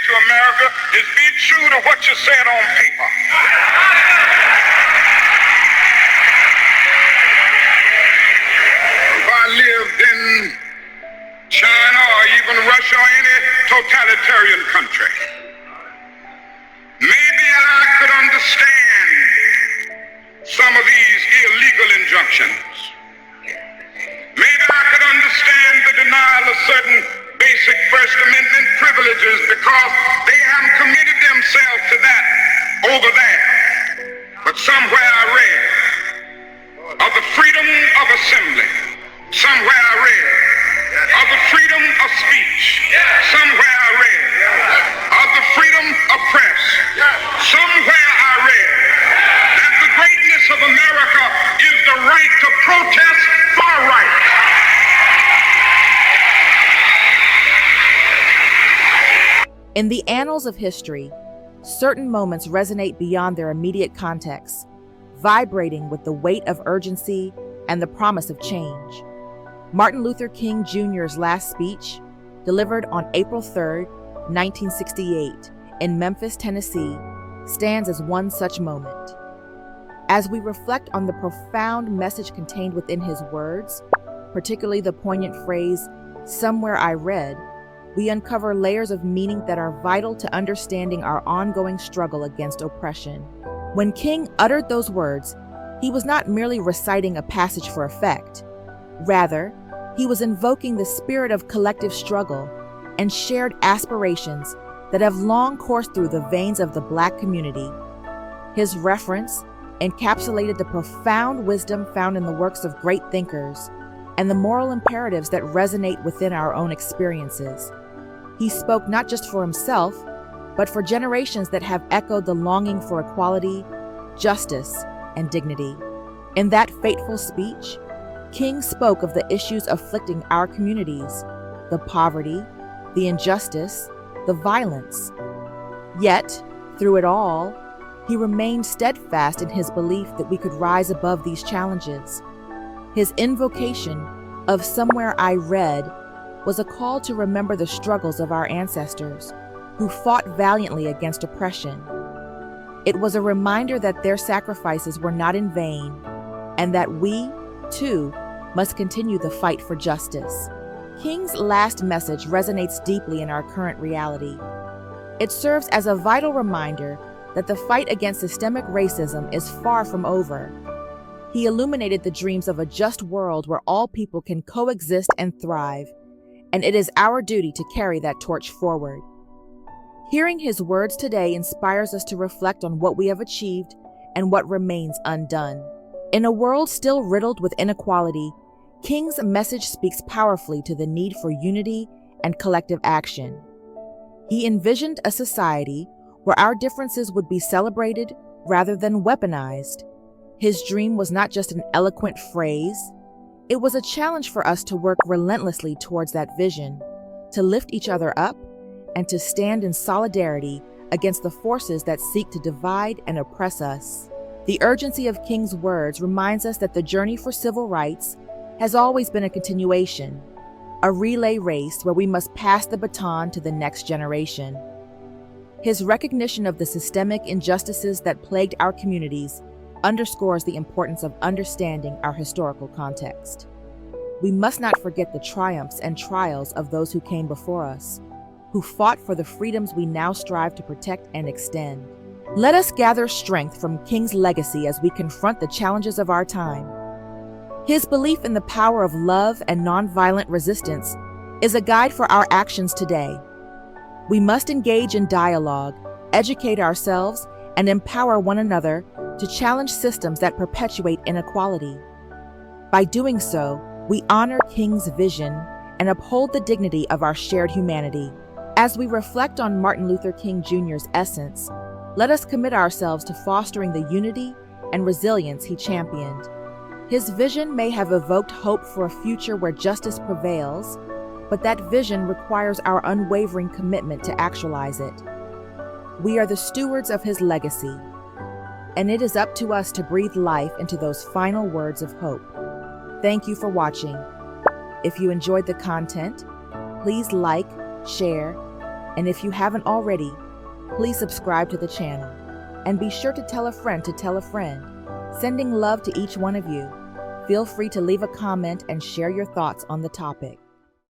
to America is be true to what you said on paper. If I lived in China or even Russia or any totalitarian country, maybe I could understand some of these illegal injunctions. Maybe I could understand the denial of certain basic First Amendment privileges because they haven't committed themselves to that over there. But somewhere I read of the freedom of assembly. Somewhere I read of the freedom of speech. Somewhere I read of the freedom of press. Somewhere I read that the greatness of America is the right to protest for right. In the annals of history, certain moments resonate beyond their immediate context, vibrating with the weight of urgency and the promise of change. Martin Luther King Jr.'s last speech, delivered on April 3, 1968, in Memphis, Tennessee, stands as one such moment. As we reflect on the profound message contained within his words, particularly the poignant phrase, "Somewhere I read," we uncover layers of meaning that are vital to understanding our ongoing struggle against oppression. When King uttered those words, he was not merely reciting a passage for effect. Rather, he was invoking the spirit of collective struggle and shared aspirations that have long coursed through the veins of the Black community. His reference encapsulated the profound wisdom found in the works of great thinkers and the moral imperatives that resonate within our own experiences. He spoke not just for himself, but for generations that have echoed the longing for equality, justice, and dignity. In that fateful speech, King spoke of the issues afflicting our communities, the poverty, the injustice, the violence. Yet, through it all, he remained steadfast in his belief that we could rise above these challenges. His invocation of "Somewhere I read" was a call to remember the struggles of our ancestors, who fought valiantly against oppression. It was a reminder that their sacrifices were not in vain, and that we, too, must continue the fight for justice. King's last message resonates deeply in our current reality. It serves as a vital reminder that the fight against systemic racism is far from over. He illuminated the dreams of a just world where all people can coexist and thrive, and it is our duty to carry that torch forward. Hearing his words today inspires us to reflect on what we have achieved and what remains undone. In a world still riddled with inequality, King's message speaks powerfully to the need for unity and collective action. He envisioned a society where our differences would be celebrated rather than weaponized. His dream was not just an eloquent phrase, it was a challenge for us to work relentlessly towards that vision, to lift each other up, and to stand in solidarity against the forces that seek to divide and oppress us. The urgency of King's words reminds us that the journey for civil rights has always been a continuation, a relay race where we must pass the baton to the next generation. His recognition of the systemic injustices that plagued our communities underscores the importance of understanding our historical context. We must not forget the triumphs and trials of those who came before us, who fought for the freedoms we now strive to protect and extend. Let us gather strength from King's legacy as we confront the challenges of our time. His belief in the power of love and nonviolent resistance is a guide for our actions today. We must engage in dialogue, educate ourselves, and empower one another to challenge systems that perpetuate inequality. By doing so, we honor King's vision and uphold the dignity of our shared humanity. As we reflect on Martin Luther King Jr.'s essence, let us commit ourselves to fostering the unity and resilience he championed. His vision may have evoked hope for a future where justice prevails, but that vision requires our unwavering commitment to actualize it. We are the stewards of his legacy, and it is up to us to breathe life into those final words of hope. Thank you for watching. If you enjoyed the content, please like, share, And if you haven't already, please subscribe to the channel. And be sure to tell a friend to tell a friend. Sending love to each one of you. Feel free to leave a comment and share your thoughts on the topic.